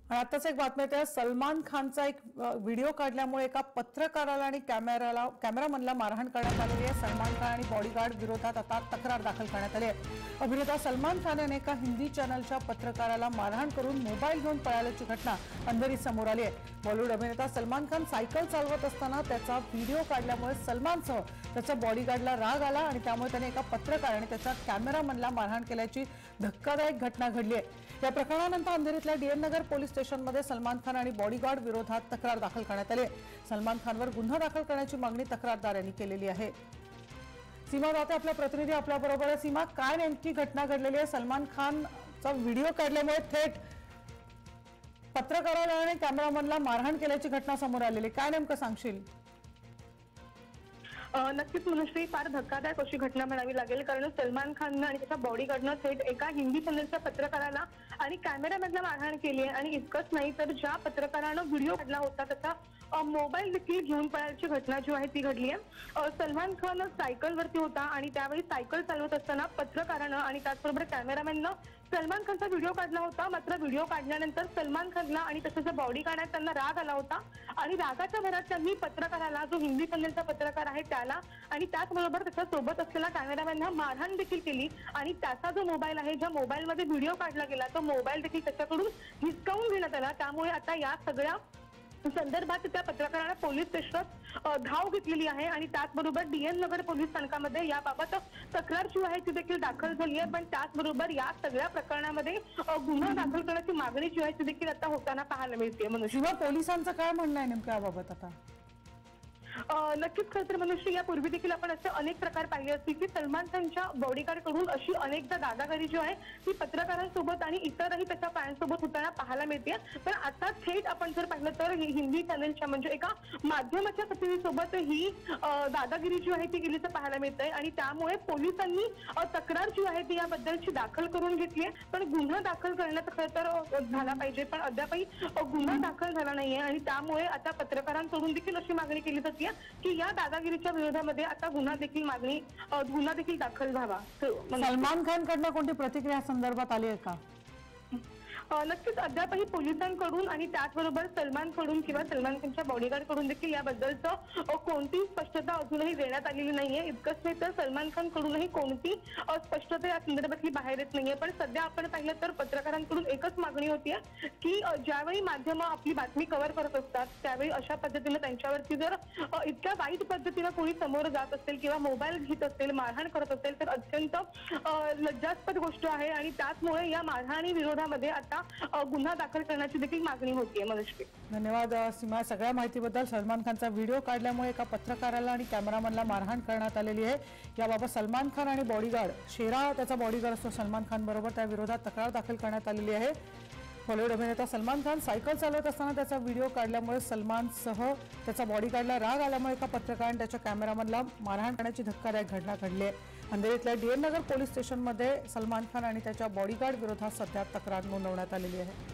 आणि आताच एक बातमी आहे, सलमान खानचा एक व्हिडिओ काढल्यामुळे एका पत्रकाराला आणि कॅमेरामनला मारहाण करण्यात आलेली आहे। सलमान खान आणि बॉडीगार्ड विरोधात आता तक्रार दाखल करण्यात आली आहे। अभिनेता सलमान खान याने एका हिंदी चॅनलच्या पत्रकाराला मारहाण करून मोबाईल घेऊन पळाल्याची घटना अंधेरीत समोर आली आहे। बॉलिवूड अभिनेता सलमान खान सायकल चालवत असताना त्याचा व्हिडिओ काढल्यामुळे सलमानसह त्याच्या बॉडीगार्डला राग आला आणि त्यामुळे त्याने एका पत्रकार आणि त्याच्या कॅमेरामनला मारहाण केल्याची धक्कादायक घटना घडली आहे। या प्रकरणानंतर अंधेरीतल्या डीएन नगर पोलीस स्टेशनमध्ये सलमान खान आणि बॉडीगार्ड विरोधात तक्रार दाखल करण्यात आली आहे। सलमान खानवर गुन्हा दाखल करण्याची मागणी तक्रारदारांनी केलेली आहे। सीमा दाते आपला प्रतिनिधी आपल्या बरोबर आहे। सीमा, काय नेमकी घटना घडलेली आहे? सलमान खानचा व्हिडिओ काढल्यामुळे थेट पत्रकाराला आणि कॅमेरामनला मारहाण केल्याची घटना समोर आलेली, काय नेमकं सांगशील? नक्कीच मनुश्री, फार धक्कादायक अशी घटना म्हणावी लागेल, कारण सलमान खाननं आणि त्याच्या बॉडीगार्डनं थेट एका हिंदी चॅनलच्या पत्रकाराला आणि कॅमेरामॅनला मारहाण केली आहे। आणि इतकंच नाही तर ज्या पत्रकारानं व्हिडिओ काढला होता त्याचा मोबाईल देखील घेऊन पळायची घटना जी आहे ती घडली आहे। सलमान खान सायकलवरती होता आणि त्यावेळी सायकल चालवत असताना पत्रकारानं आणि त्याचबरोबर कॅमेरामॅननं सलमान खानचा व्हिडिओ काढला होता। मात्र व्हिडिओ काढल्यानंतर सलमान खानला आणि त्याचा जो बॉडीगार्ड आहे त्यांना राग आला होता आणि रागाच्या भरात त्यांनी पत्रकाराला, जो हिंदी चॅनलचा पत्रकार आहे त्याला आणि त्याचबरोबर त्याच्या सोबत असलेला कॅमेरामॅनला मारहाण देखील केली आणि त्याचा जो मोबाईल आहे, ज्या मोबाईलमध्ये व्हिडिओ काढला गेला, तो मोबाईल देखील त्याच्याकडून हिसकावून घेण्यात आला। त्यामुळे आता या सगळ्या संदर्भात त्या पत्रकाराला पोलीस स्टेशनात धाव घेतलेली आहे आणि त्याचबरोबर डीएन नगर पोलीस स्थानकामध्ये याबाबत तक्रार जी आहे ती देखील दाखल झाली आहे। पण त्याचबरोबर या सगळ्या प्रकरणामध्ये गुन्हा दाखल करण्याची मागणी जी आहे ती देखील आता होताना पाहायला मिळते। मनुष्य, पोलिसांचं काय म्हणणं आहे नेमकं याबाबत आता? नक्कीच खरं तर मनुष्य, यापूर्वी देखील आपण असे अनेक प्रकार पाहिले असतील की सलमान खानच्या बॉडीगार्ड कडून अशी अनेकदा दादागिरी जी आहे ती पत्रकारांसोबत आणि इतरही त्याच्या फॅन्ससोबत होताना पाहायला मिळते। पण आता थेट आपण जर पाहिलं तर हिंदी चॅनलच्या म्हणजे एका माध्यमाच्या प्रतिनिधीसोबत ही दादागिरी जी आहे ती केल्याचं पाहायला मिळतंय आणि त्यामुळे पोलिसांनी तक्रार जी आहे ती याबद्दलची दाखल करून घेतली आहे। पण गुन्हा दाखल करण्यात खरं तर झाला पाहिजे, पण अद्यापही गुन्हा दाखल झाला नाहीये आणि त्यामुळे आता पत्रकारांकडून देखील अशी मागणी केली जाते की या दादागिरीच्या विरोधामध्ये आता गुन्हा देखील दाखल व्हावा। सलमान खान कडनं कोणती प्रतिक्रिया संदर्भात आली आहे का? नक्कीच अद्यापही पोलिसांकडून आणि त्याचबरोबर सलमानकडून किंवा सलमान खानच्या बॉडीगार्ड कडून देखील याबद्दलचं कोणतीही स्पष्टता अजूनही देण्यात आलेली नाहीये। इतकंच नाही तर सलमान खान कडूनही कोणती स्पष्टता या संदर्भातली बाहेर येत नाहीये। पण सध्या आपण पाहिलं तर पत्रकारांकडून एकच मागणी होतीये की ज्यावेळी माध्यमं आपली बातमी कव्हर करत असतात त्यावेळी अशा पद्धतीने त्यांच्यावरती जर इतक्या वाईट पद्धतीने कोणी समोर जात असेल किंवा मोबाईल घेत असेल, मारहाण करत असेल तर अत्यंत लज्जास्पद गोष्ट आहे आणि त्याचमुळे या मारहाणी विरोधामध्ये आता गुन्हा दाखल करण्याची देखील मागणी होतीये। मनुष्य, धन्यवाद सीमा, सगळ्या माहितीबद्दल। सलमान खानचा व्हिडिओ काढल्यामुळे एका पत्रकाराला आणि कॅमेरामनला मारहाण करण्यात आलेली आहे। याबाबत सलमान खान आणि बॉडीगार्ड, शेरा त्याचा बॉडीगार्ड असतो सलमान खान बरोबर, त्या विरोधात तक्रार दाखल करण्यात आलेली आहे। बॉलिवूड अभिनेता सलमान खान सायकल चालवत असताना त्याचा व्हिडिओ काढल्यामुळे सलमानसह त्याचा बॉडीगार्डला राग आल्यामुळे एका पत्रकाराने त्याच्या कॅमेरामनला मारहाण करण्याची धक्कादायक घटना घडली आहे। अंधेरीतल्या डीएन नगर पोलीस स्टेशनमध्ये सलमान खान आणि त्याच्या बॉडीगार्ड विरोधात सध्या तक्रार नोंदवण्यात आलेली आहे।